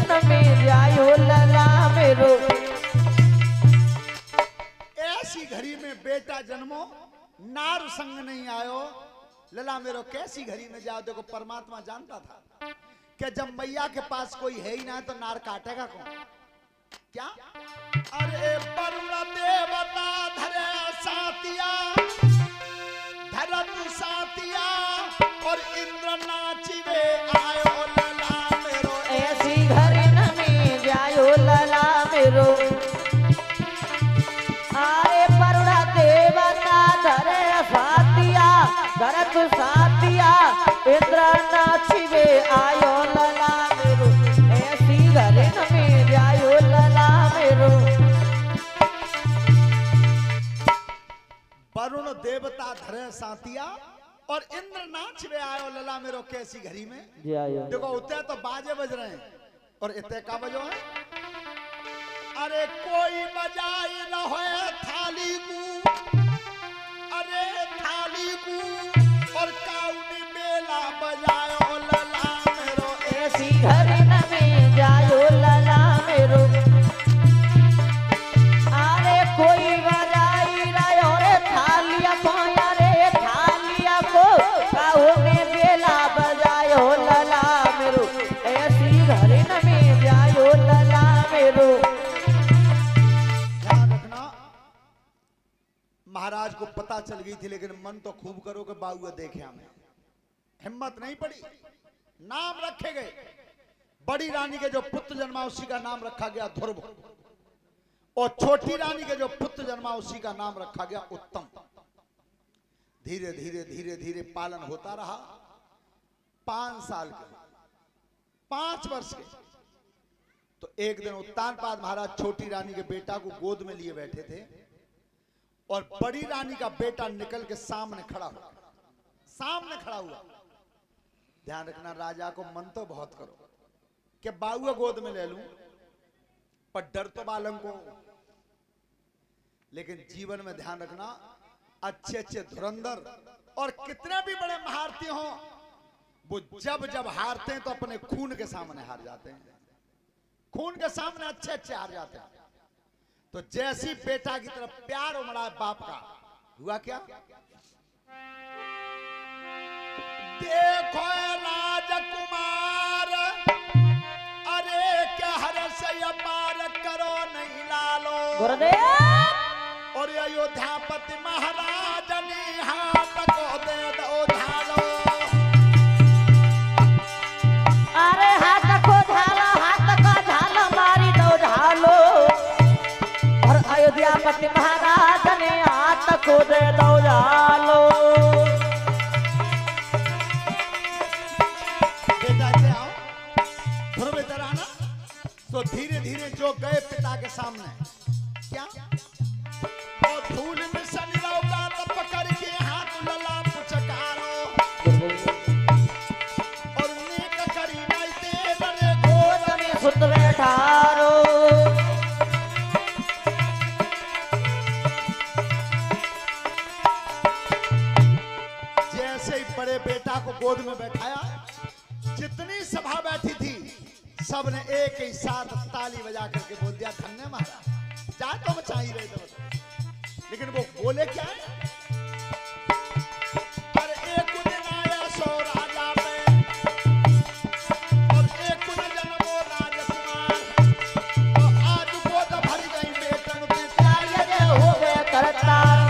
न में जायो लला मेरो। ऐसी घड़ी में बेटा जन्मो नार संग नहीं आयो लला मेरो, कैसी घड़ी में जाओ। देखो परमात्मा जानता था कि जब मैया के पास कोई है ही ना तो नार काटेगा कौन। क्या अरे वरुण देवता धरे सातिया, धरत सातिया और इंद्र नाचिवे आयो लला मेरो। ऐसी घड़ी न में जायो लला मेरो। आए वरुण देवता धरे सातिया, धरत सातिया इंद्र नाचिवे आयो लला मेरो। ऐसी घड़ी न में जायो लला मेरो। वरुण देवता धरे सातिया और इंद्र नाचवे आयो लला मेरो, कैसी घड़ी में जायो। देखो उतने तो बाजे बज रहे हैं और इतने का बजो है। अरे कोई बजाई न होए थाली को, अरे थाली को और काउनी मेला बजायो लला मेरो। ऐसी घड़ी न में जायो लला मेरो। अरे कोई बजाई रहो रे थालिया पाया रे थालिया को, काउनी मेला बजायो लला मेरो। ऐसी घड़ी न में जायो लला मेरो। ध्यान रखना, महाराज को पता चल गई थी लेकिन मन तो खूब करो कि बाबू देखे हमें, हिम्मत नहीं पड़ी। नाम रखे गए, बड़ी रानी के जो पुत्र जन्मा उसी का नाम रखा गया ध्रुव, और छोटी रानी के जो पुत्र जन्मा उसी का नाम रखा गया उत्तम। धीरे धीरे धीरे धीरे पालन होता रहा। 5 साल के, 5 वर्ष के, तो एक दिन उत्तानपाद महाराज छोटी रानी के बेटा को गोद में लिए बैठे थे और बड़ी रानी का बेटा निकल के सामने खड़ा हुआ, सामने खड़ा हुआ। ध्यान रखना, राजा को मन तो बहुत करो कि बाबू गोद में ले लूं, पर डर तो बालम को। लेकिन जीवन में ध्यान रखना, अच्छे अच्छे धुरंधर और कितने भी बड़े महारथी हों, वो जब जब हारते हैं तो अपने खून के सामने हार जाते हैं। खून के सामने अच्छे अच्छे हार जाते हैं। तो जैसी बेटा की तरफ प्यार उमड़ा है बाप का, हुआ क्या? देखो राजकुमार, अरे क्या हर से अपार करो नहीं लालो। गुरुदेव और अयोध्यापति महाराज ने हाथ को दे दो ढालो। अरे हाथ को झालो, हाथ का झालो मारी दो झालो। और अयोध्यापति महाराज ने हाथ को दे दो झालो। बेटा इधर आओ, ध्रुव इधर आना। तो धीरे धीरे जो गए पिता के सामने, क्या और धूल में शनि लौका तो पकड़ के हाथ लला पुचकारो। और नेक करी नहीं दे बड़े गोद में सुतरे ठारो। जैसे ही बड़े बेटा को गोद में बैठाया, जितनी सभा बैठी थी सबने एक ही साथ ताली बजा करके बोल दिया, धन्य महाराज, जा तो मचा ही रहे थे। लेकिन वो बोले क्या है? और एक दिन आया सो राजा में, और एक दिन जन्मो राजकुमार, तो आज गोद भर गई बेटन की कार्य हो गए करतार।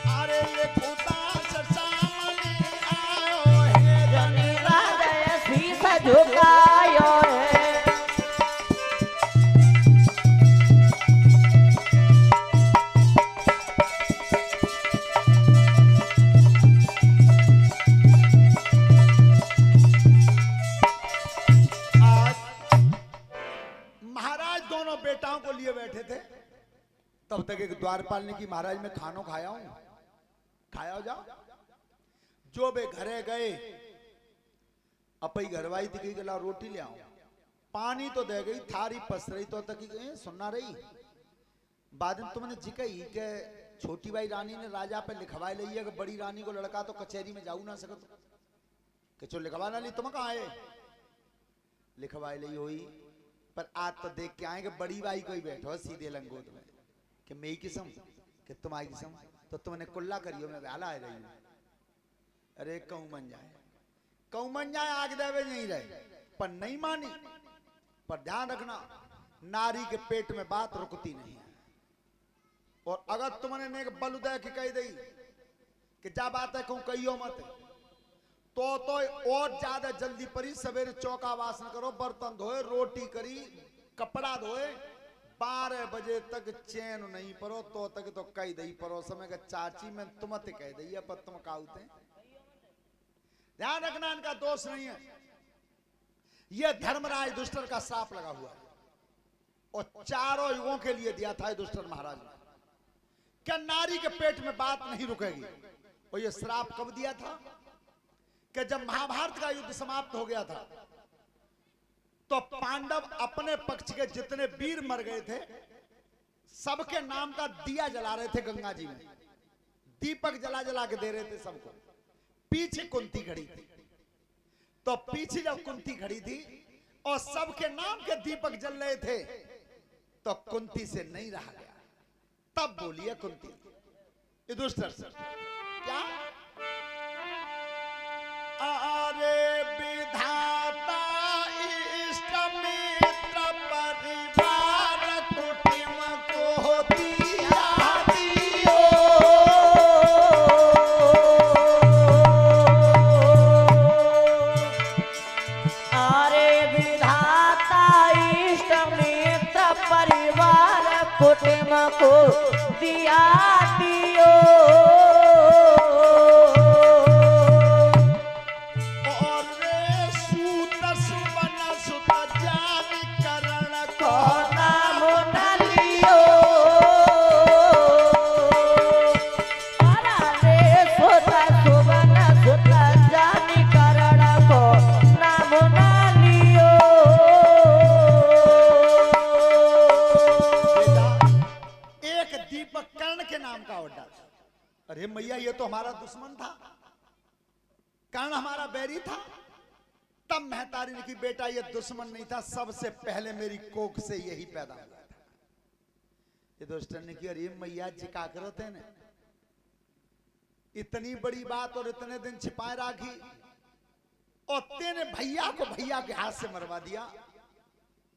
अरे ये खुदा से सामने आयो है जनी राजा शीश झुकायो है। आज महाराज दोनों बेटाओं को लिए बैठे थे, तब तक एक द्वारपाल ने की, महाराज मैं खानो खाया हूं, खाया हो जाओ। जो बे घरे गए, अपई घरवाई थी गला रोटी ले आओ, पानी तो दे गई, थारी पस रही तो तक सुनना रही। बाद में तुमने जिकई के छोटी भाई रानी ने राजा पे लिखवा ली है कि बड़ी रानी को लड़का तो कचहरी में जाऊ ना सकत कि चो लिखवा ना ली तुम कहाँ आए लिखवा ली हुई पर आज तो देख के आए कि बड़ी बाई कोई बैठो सीधे लंगोट में कि मेरी किस्म कि तुम्हारी किस्म तो तुमने कुल्ला करियो मैं व्याला आ रही हूँ। अरे कहूँ मन जाए आग देवे नहीं रहे पर नहीं मानी। पर ध्यान रखना नारी के पेट में बात रुकती नहीं है और अगर तुमने नेक बल उदय की कही दी कि जा बात है कहूँ कहियो मत तो और ज्यादा जल्दी परी सवेरे चौका वासन करो बर्तन धोए रोटी करी कपड़ा धोए 12 बजे तक चैन नहीं परो तो तक तो कह दई परो समय का चाची मैं तुमते कह दी पर तुम काउते ध्यान रखना इनका दोष नहीं है। यह धर्मराज दुष्टर का श्राप लगा हुआ है और चारों युगों के लिए दिया था दुष्टर महाराज ने क्या नारी के पेट में बात नहीं रुकेगी। और यह श्राप कब दिया था कि जब महाभारत का युद्ध समाप्त हो गया था तो पांडव अपने पक्ष के जितने वीर मर गए थे सबके नाम का दिया जला रहे थे गंगा जी में दीपक जला जला के दे रहे थे सबको। पीछे कुंती खड़ी थी तो पीछे जब कुंती खड़ी थी और सबके नाम के दीपक जल रहे थे तो कुंती से नहीं रहा गया। तब बोलिए कुंती युधिष्ठिर से क्या अरे विधाता इष्ट मित्र परिवार कुटुंब को दिया दियो अरे विधाता इष्ट मित्र परिवार कुटुंब को दिया दियो अरे मैया ये तो हमारा दुश्मन था कर्ण हमारा बैरी था। तब महतारी ने की बेटा ये दुश्मन नहीं था सबसे पहले मेरी कोख से यही पैदा हुआ था। ये दुष्टन ने की अरे मैया जिका करो तेने इतनी बड़ी बात और इतने दिन छिपाए राखी और तेने भैया को भैया के हाथ से मरवा दिया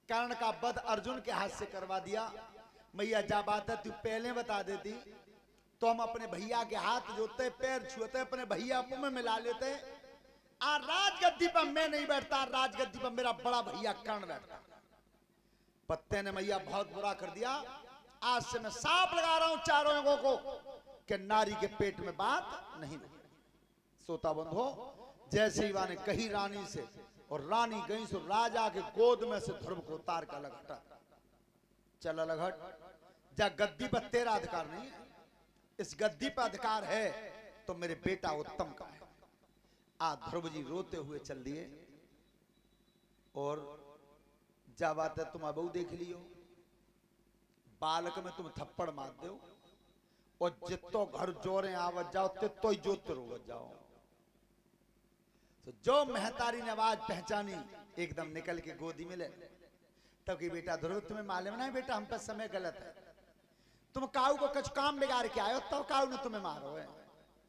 कर्ण का वध अर्जुन के हाथ से करवा दिया। मैया जा बात है तू पहले बता देती तो हम अपने भैया के हाथ जोते पैर छुते अपने भैया मुंह में मिला लेते। राजगद्दी पर मैं नहीं बैठता राजगद्दी पर मेरा बड़ा भैया कर्ण बैठता। पत्ते ने मैया बहुत बुरा कर दिया। आज से मैं सांप लगा रहा हूं चारों लोगों को कि नारी के पेट में बात नहीं सोता बंद हो। जैसे ही ने कही रानी से और रानी गई सो राजा के गोद में से ध्रुव को उतार का लगटा चला लगट जा गद्दी पर तेरा अधिकार नहीं है इस गद्दी पर अधिकार है तो मेरे बेटा उत्तम का है। ध्रुव जी रोते हुए चल दिए और जा बात है तुम अबू देख लियो बालक में तुम थप्पड़ मार दो और जितो घर जोरे आवत जाओ तितो ही जोत रोवत जाओ। तो जो महतारी ने आवाज पहचानी एकदम निकल के गोदी में ले तब की बेटा ध्रुव तुम्हें मालूम नहीं बेटा हम पे समय गलत है तुम काऊ को कुछ काम बिगाड़ के आयो तब काऊ ने तुम्हें मारो है।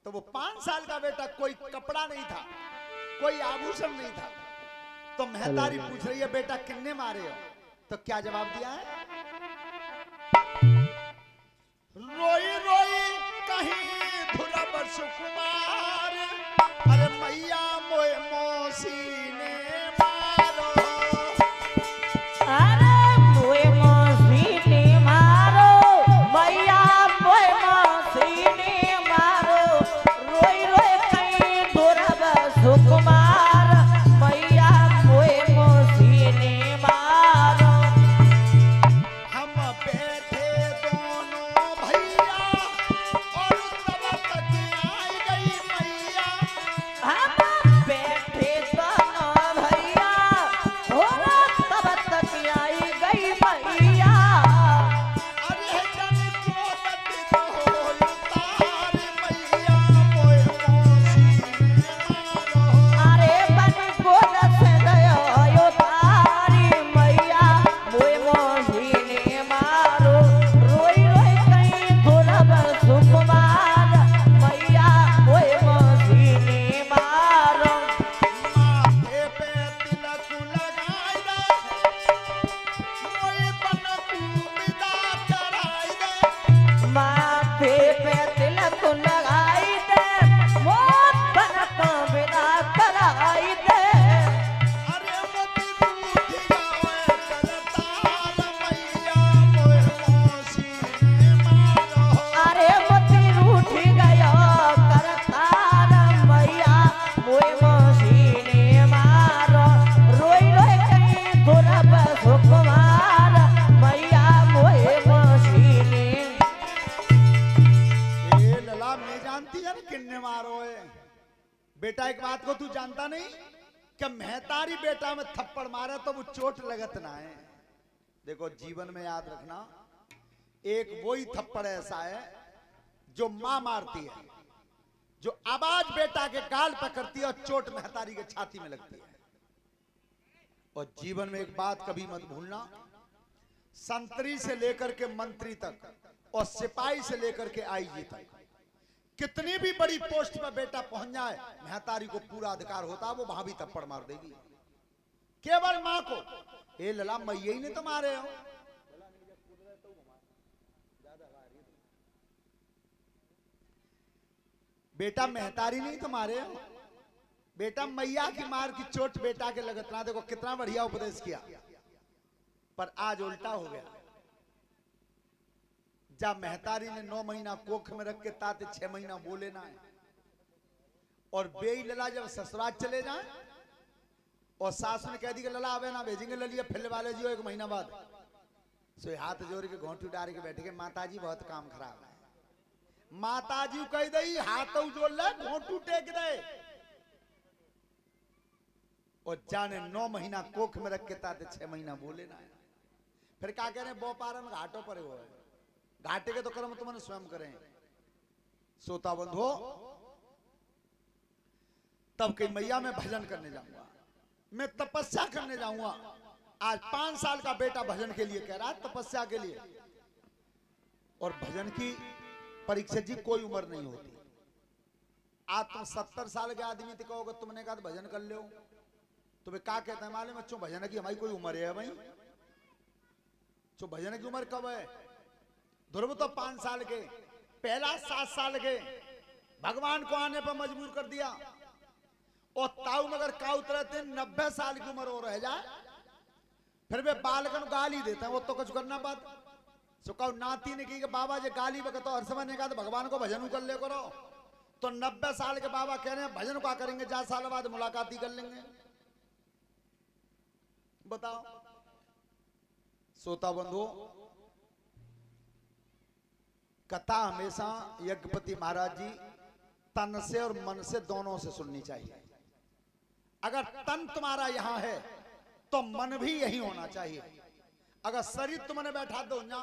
तो वो 5 साल का बेटा कोई कपड़ा नहीं था कोई आभूषण नहीं था। तो महतारी पूछ रही है बेटा किन्ने मारे हो तो क्या जवाब दिया है रोई रोई कहीं ध्रुव सुकुमार अरे मैया मोए मौसी ने मारो अरे मोए मौसी ने मारो मैया मोए मौसी ने मारो रोई रोई कहीं ध्रुव सुकुमार मैया मोए मौसी ने मारो। हम बैठे दोनों भैया और तब तक आई किन्ने मारो है बेटा। एक बात को तू जानता नहीं कि महतारी बेटा में थप्पड़ मारे तो वो चोट लगत ना है। देखो जीवन में याद रखना, एक वही थप्पड़ ऐसा है जो मां मारती है, जो आवाज बेटा के गाल पर करती है और चोट महतारी के छाती में लगती है। और जीवन में एक बात कभी मत भूलना, संतरी से लेकर के मंत्री तक और सिपाही से लेकर के आईजी तक, कितनी भी बड़ी पोस्ट पर बेटा पहुंच जाए, महतारी को पूरा अधिकार होता है, वो वहां भी थप्पड़ मार देगी। केवल मां को, ए लला मैया ही नहीं तुम्हारे हो, बेटा महतारी नहीं तुम्हारे हो, बेटा मैया की मार की चोट बेटा के लगतना। देखो कितना बढ़िया उपदेश किया, पर आज उल्टा हो गया। जब महतारी ने 9 महीना कोख में रख के ताते 6 महीना बोले ना है, और बेई लला जब ससुराल चले जाए और सास ने कह दी कि लला आवे ना भेजेंगे ललिया फिर वाले जी 1 महीना बाद, सो हाथ जोड़ के घोंटू डाल के बैठे के माताजी बहुत काम खराब है। माताजी कह दई हाथ जोड़ ले घोंटू टेक दे, और जाने 9 महीना कोख में रख के ताते 6 महीना बोले ना है। फिर क्या कह रहे बोपारन घाटों पर वो है, घाटे के तो कर्म तुमने स्वयं करें। सोता बंधो, तब कहीं मैया मैं भजन करने जाऊंगा, मैं तपस्या करने जाऊंगा। आज 5 साल का बेटा भजन के लिए कह रहा है, तपस्या के लिए। और भजन की परीक्षा जी कोई उम्र नहीं होती। आज तुम 70 साल के आदमी तो कहोगे, तुमने कहा भजन कर लो, तुम्हें क्या कहते हैं मालूम बच्चों, भजन की हमारी कोई उम्र है भाई? तो भजन की उम्र कब है? ध्रुव तो 5 साल के, पहला 7 साल के, भगवान को आने पर मजबूर कर दिया। और ताऊ मगर का उतरते 90 साल की उम्र हो रह जाए, फिर वे बालकन गाली देते हैं, वो तो कुछ करना बात। सो कहो नाती ने की बाबा जी गाली बकतो हर समय ने कहा तो भगवान को भजन कर ले करो। तो 90 साल के बाबा कह रहे हैं भजन क्या करेंगे, 4 साल बाद मुलाकात ही कर लेंगे। बताओ सोता बंधु, कथा हमेशा यज्ञपति महाराज जी तन से और मन से दोनों से सुननी चाहिए। अगर तन तुम्हारा यहां है तो मन भी यही होना चाहिए। अगर शरीर तुमने बैठा दो ना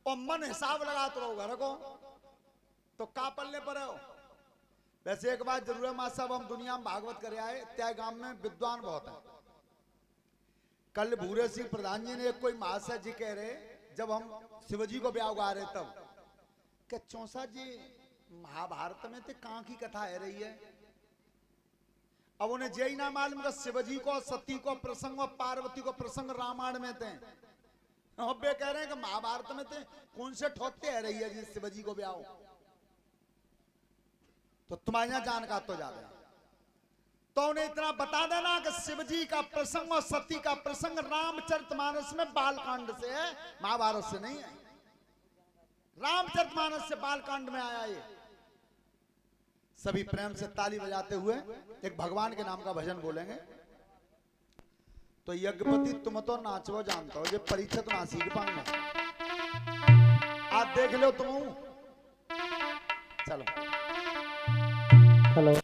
और मन हिसाब लगा तो रहो घर को, तो का पलने पर हो। वैसे एक बात जरूर है मां साहब, हम दुनिया में भागवत करे आए, त्या गांव में विद्वान बहुत है। कल भूरे सिंह प्रधान जी ने एक कोई महाशय जी कह रहे, जब हम शिवजी को ब्याह गा रहे तब क्या चौसा जी महाभारत में तो कहां की कथा है रही है। अब उन्हें जय ना मालूम शिवजी को सती को प्रसंग और पार्वती को प्रसंग रामायण में थे। अब वे कह रहे हैं कि महाभारत में थे कौन से ठोकते है रही है जी शिवजी को ब्याह। तो तुम्हारे यहां जानकार तो ज्यादा है, तो उन्हें इतना बता देना कि शिवजी का प्रसंग और सती का प्रसंग रामचरितमानस में बालकांड से है, महाभारत से नहीं है। रामचरितमानस से बालकांड में आया ये। सभी प्रेम से ताली बजाते हुए एक भगवान के नाम का भजन बोलेंगे। तो यज्ञपति तुम तो नाचो जानता हो, ये परीक्षा तो ना सीख पाऊंगा, आज देख लो तुम। चलो हेलो